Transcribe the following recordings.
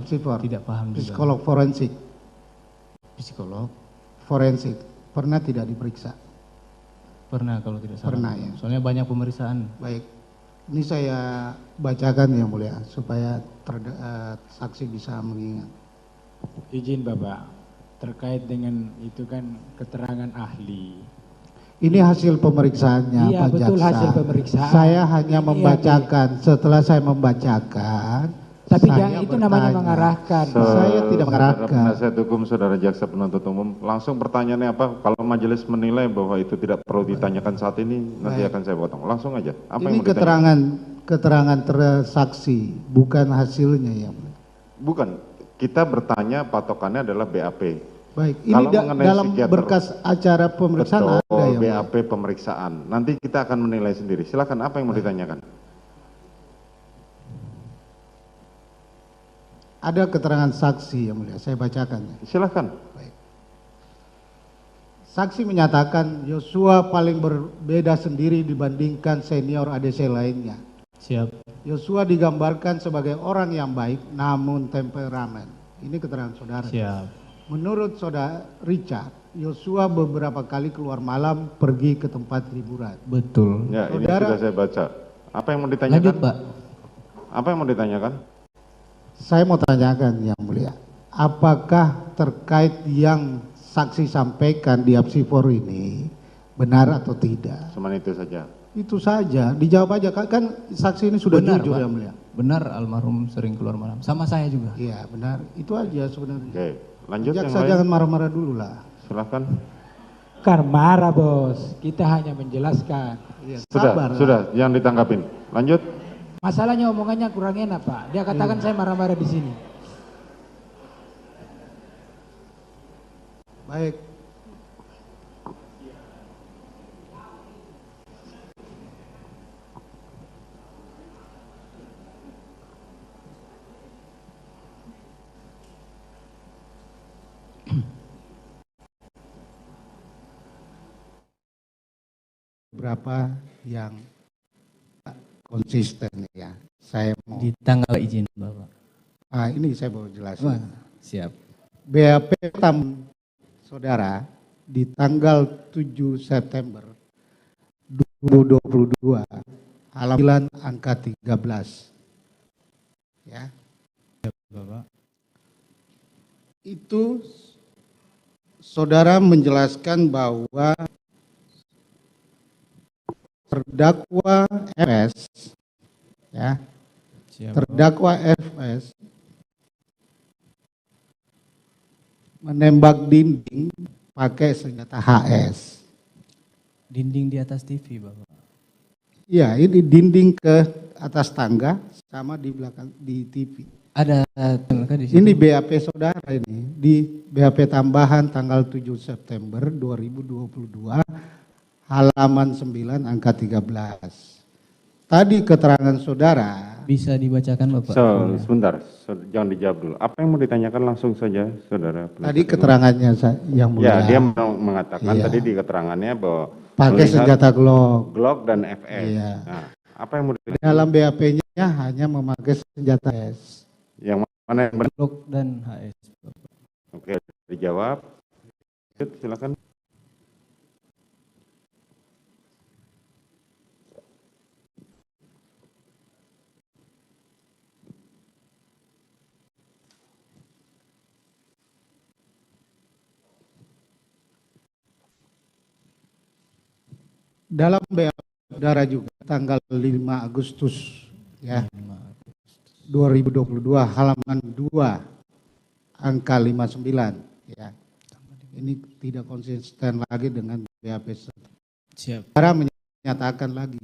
apsifor. Tidak paham juga. Psikolog forensik. Psikolog? Forensik. Pernah tidak diperiksa? Pernah kalau tidak salah. Pernah ya. Soalnya banyak pemeriksaan. Baik. Ini saya bacakan yang mulia supaya saksi bisa mengingat. Izin Bapak, terkait dengan itu kan keterangan ahli. Ini hasil pemeriksaannya Iya, Pak betul, Jaksa. hasil pemeriksaan. Saya hanya Iya, membacakan. Setelah saya membacakan, Tapi saya jangan itu namanya bertanya. mengarahkan. Saya tidak mengarahkan. Saudara penasihat hukum, saudara jaksa penuntut umum, langsung pertanyaannya apa? Kalau majelis menilai bahwa itu tidak perlu ditanyakan saat ini, nanti Baik. akan saya potong. Langsung aja. Apa Ini yang mau ditanyakan? keterangan tersaksi, bukan hasilnya ya. Bukan. Kita bertanya patokannya adalah BAP. Baik, ini Kalau mengenai dalam psikiater, berkas acara pemeriksaan betul, ada ya. BAP pemeriksaan. Nanti kita akan menilai sendiri. Silakan, apa yang mau ditanyakan? Ada keterangan saksi yang mulia, saya bacakan. Silakan. Baik. Saksi menyatakan Yosua paling berbeda sendiri dibandingkan senior ADC lainnya. Siap. Yosua digambarkan sebagai orang yang baik namun temperamen. Ini keterangan saudara. Siap. Menurut saudara Richard, Yosua beberapa kali keluar malam pergi ke tempat hiburan. Betul. Ya, ini Saudara- sudah saya baca. Apa yang mau ditanyakan? Lanjut Pak. Apa yang mau ditanyakan? Saya mau tanyakan yang mulia, apakah terkait yang saksi sampaikan di apsifor ini benar atau tidak? Cuman itu saja. Itu saja, dijawab aja. Kan saksi ini sudah Benar, jujur Pak. yang mulia. Benar almarhum sering keluar malam. Sama saya juga. Iya benar, itu aja sebenarnya. Oke, lanjut yang Jaksa lain. jangan marah-marah dulu lah. Silakan. Kan marah bos, kita hanya menjelaskan. Iya, Sudah, sabar lah. sudah, jangan ditanggapin. Lanjut. Masalahnya omongannya kurang enak Pak. Dia katakan saya marah-marah di sini. Baik. Berapa yang konsisten ya. Saya mau. Di tanggal izin Bapak. Ini saya mau jelasin. Siap. BAP saudara di tanggal 7 September 2022 halaman angka 13 ya. Bapak. Itu saudara menjelaskan bahwa terdakwa FS ya, Siap. terdakwa FS menembak dinding pakai senjata HS. Dinding di atas TV Bapak. Iya, ini dinding ke atas tangga sama di belakang di TV. Ada tangga di situ. Ini BAP saudara ini di BAP tambahan tanggal 7 September 2022 halaman 9 angka 13. Tadi keterangan saudara. Bisa dibacakan Bapak. Sebentar, jangan dijawab dulu. Apa yang mau ditanyakan langsung saja, saudara. Tadi keterangannya yang mulia. Ya, dia mengatakan Iya. tadi di keterangannya bahwa pakai melihat senjata Glock. Glock dan FS. Iya. Nah, apa yang mau ditanyakan? Dalam BAP-nya hanya memakai senjata S. Yang mana yang benar? Glock dan HS Bapak. Oke, dijawab. Silakan. Dalam BAP saudara juga tanggal 5 Agustus ya 2022 halaman 2 angka 59 ya. Ini tidak konsisten lagi dengan BAP. Siap. Saudara menyatakan lagi,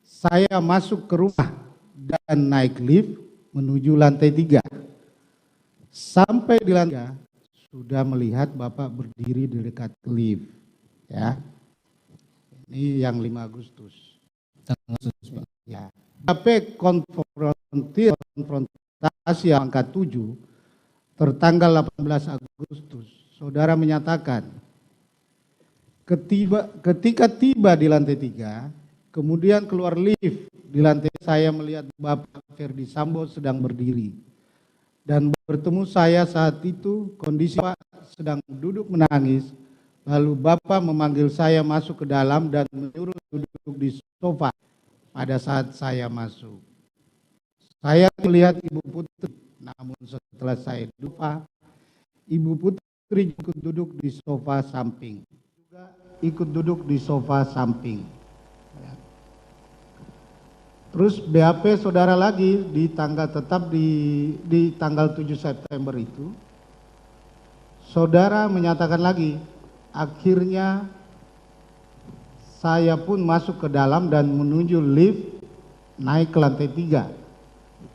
saya masuk ke rumah dan naik lift menuju lantai 3. Sampai di lantai 3 sudah melihat Bapak berdiri di dekat lift ya. Ini yang 5 Agustus. Tanggal khusus Pak. Ya. BAP konfrontasi angka 7 tertanggal 18 Agustus, saudara menyatakan ketika tiba di lantai 3, kemudian keluar lift di lantai, saya melihat Bapak Ferdi Sambo sedang berdiri. dan bertemu saya saat itu kondisi Bapak sedang duduk menangis. Lalu Bapak memanggil saya masuk ke dalam dan menyuruh duduk di sofa pada saat saya masuk. Saya melihat Ibu Putri, namun setelah saya lupa, Ibu Putri ikut duduk di sofa samping. Juga ikut duduk di sofa samping. Terus BAP saudara lagi di tanggal di tanggal 7 September itu, saudara menyatakan lagi, akhirnya saya pun masuk ke dalam dan menuju lift naik ke lantai 3.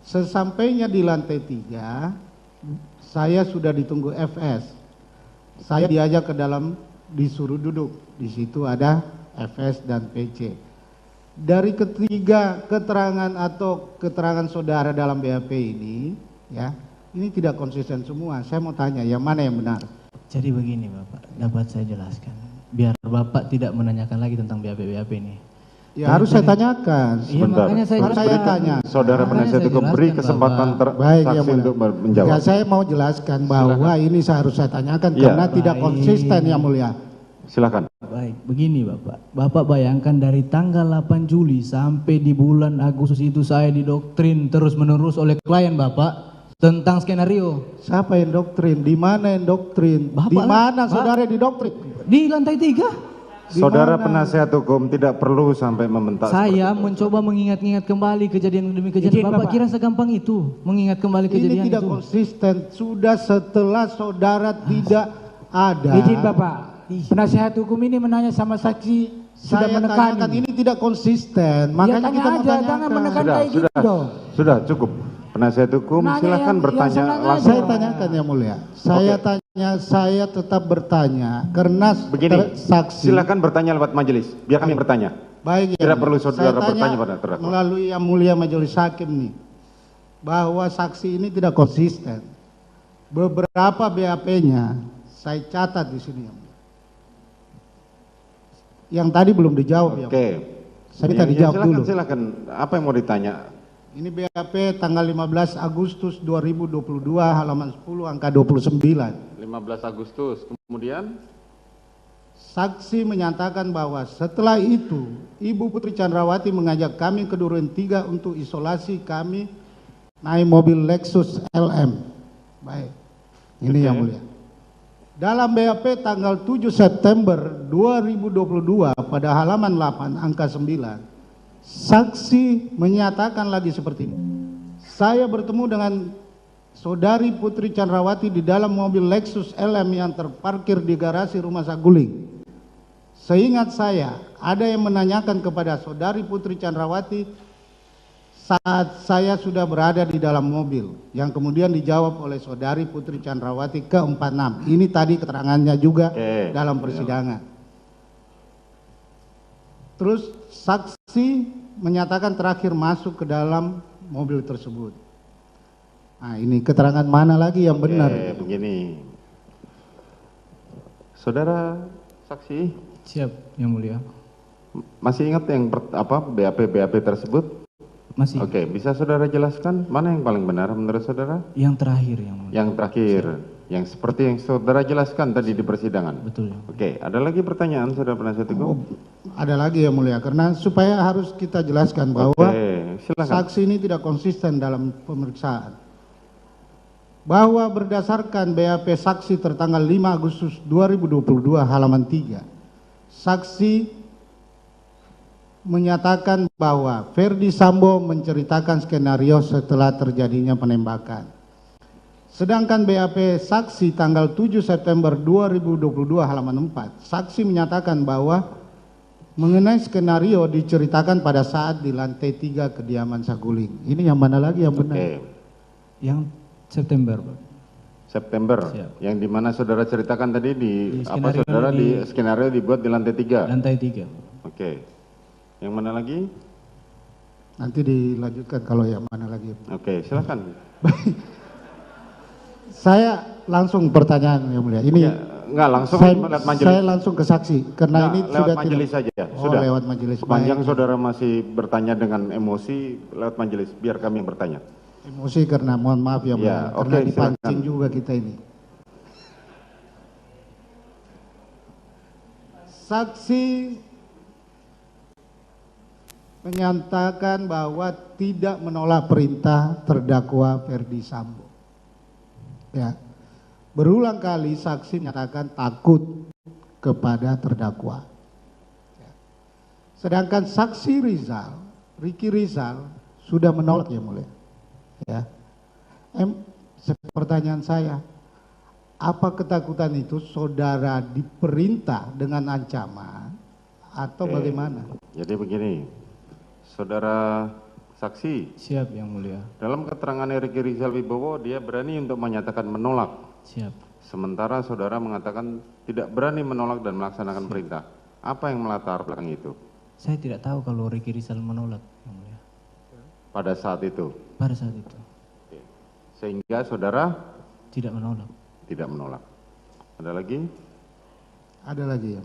Sesampainya di lantai 3, saya sudah ditunggu FS. Saya diajak ke dalam, disuruh duduk. Di situ ada FS dan PC. Dari ketiga keterangan atau keterangan saudara dalam BAP ini, ya, ini tidak konsisten semua. Saya mau tanya, yang mana yang benar? Jadi begini Bapak, dapat saya jelaskan. Biar Bapak tidak menanyakan lagi tentang BAP ini. Ya harus saya tanyakan. Iya, Sebentar. makanya saya Harus saya tanya. Saudara Makanya penasihat saya hukum beri jelaskan, kesempatan Bapak. Baik, ya, saksi Mulia. untuk menjawab. Ya, saya mau jelaskan bahwa ini saya harus saya tanyakan Iya. karena tidak Baik. konsisten, yang mulia. Silakan. Baik, begini Bapak. Bapak bayangkan dari tanggal 8 Juli sampai di bulan Agustus itu saya didoktrin terus-menerus oleh klien Bapak tentang skenario. Siapa yang doktrin? Di mana yang doktrin? Bapak Di lah, mana Pak. saudara didoktrin? Di lantai 3. Di Saudara mana? penasihat hukum tidak perlu sampai membentak. Saya seperti itu. mencoba mengingat-ingat kembali kejadian demi kejadian. Izin, Bapak Bapak. kira segampang itu mengingat kembali Ini kejadian tidak itu? konsisten. Sudah setelah saudara tidak ada. Izin Bapak, penasihat hukum ini menanya sama saksi sudah Saya menekan tanyakan ini tidak konsisten. Makanya tanya kita mau aja, tanyakan. jangan menekan. Sudah, kayak gitu sudah, dong. sudah cukup. Penasihat hukum Nanya silakan yang bertanya senang aja. langsung. Saya tanyakan yang mulia. Saya tanya, saya tetap bertanya karena Begini, saksi. silakan bertanya lewat majelis. Biar kami bertanya. Baik, Tidak yang perlu mulia. saudara Saya tanya bertanya pada terdakwa. melalui yang mulia majelis hakim nih, bahwa saksi ini tidak konsisten. Beberapa BAP-nya saya catat di sini, yang mulia. Yang tadi belum dijawab, ya. Oke. Saya minta dijawab silakan, dulu. Silakan. Apa yang mau ditanya? Ini BAP tanggal 15 Agustus 2022 halaman 10 angka 29. 15 Agustus. Kemudian Saksi menyatakan bahwa setelah itu Ibu Putri Chandrawati mengajak kami ke Duren 3 untuk isolasi, kami naik mobil Lexus LM. Baik. Ini yang mulia. Dalam BAP tanggal 7 September 2022 pada halaman 8 angka 9, saksi menyatakan lagi seperti ini. Saya bertemu dengan saudari Putri Chandrawati di dalam mobil Lexus LM yang terparkir di garasi rumah Saguling. Seingat saya, ada yang menanyakan kepada saudari Putri Chandrawati saat saya sudah berada di dalam mobil, yang kemudian dijawab oleh saudari Putri Chandrawati ke-46. Ini tadi keterangannya juga dalam persidangan. Terus saksi menyatakan terakhir masuk ke dalam mobil tersebut. Nah, ini keterangan mana lagi yang benar? begini. Saudara saksi, Siap, yang mulia. masih ingat yang BAP tersebut? Masih. Oke, bisa saudara jelaskan mana yang paling benar menurut saudara? Yang terakhir yang mulia. Yang terakhir, yang seperti yang saudara jelaskan tadi di persidangan. Betul. Oke, ada lagi pertanyaan saudara penasihat hukum? Ada lagi yang mulia, karena supaya harus kita jelaskan bahwa Oke, silakan. saksi ini tidak konsisten dalam pemeriksaan. Bahwa berdasarkan BAP saksi tertanggal 5 Agustus 2022 halaman 3, saksi menyatakan bahwa Ferdi Sambo menceritakan skenario setelah terjadinya penembakan. Sedangkan BAP saksi tanggal 7 September 2022 halaman 4, saksi menyatakan bahwa mengenai skenario diceritakan pada saat di lantai 3 kediaman Saguling. Ini yang mana lagi yang benar? Oke, Yang September, Pak. September, Siap. yang dimana saudara ceritakan tadi di apa skenario saudara di skenario dibuat di lantai 3. Lantai 3. Oke, yang mana lagi? Nanti dilanjutkan kalau yang mana lagi. Oke, silakan. Saya langsung pertanyaan yang mulia. Ini Ya, enggak langsung lewat majelis. saya langsung ke saksi karena Enggak, ini lewat sudah majelis tidak. saja. Oh, Sudah. lewat majelis. Sepanjang Baik. saudara masih bertanya dengan emosi lewat majelis, biar kami yang bertanya. Emosi karena mohon maaf ya, Ya, Mulia, karena oke, dipancing silakan. juga kita ini. Saksi menyatakan bahwa tidak menolak perintah terdakwa Ferdi Sambo. Ya. Berulang kali saksi menyatakan takut kepada terdakwa. Ya. Sedangkan saksi Rizal, Ricky Rizal sudah menolak ya Mulia. Ya. Pertanyaan saya, apa ketakutan itu saudara diperintah dengan ancaman atau Oke. bagaimana? Jadi begini, saudara saksi, Siap yang mulia. dalam keterangan Ricky Rizal Wibowo dia berani untuk menyatakan menolak. Siap. Sementara saudara mengatakan tidak berani menolak dan melaksanakan perintah. Apa yang melatar belakang itu Saya tidak tahu kalau Ricky Rizal menolak yang mulia. pada saat itu? Pada saat itu Oke. Sehingga saudara tidak menolak. tidak menolak. Ada lagi? Ada lagi ya.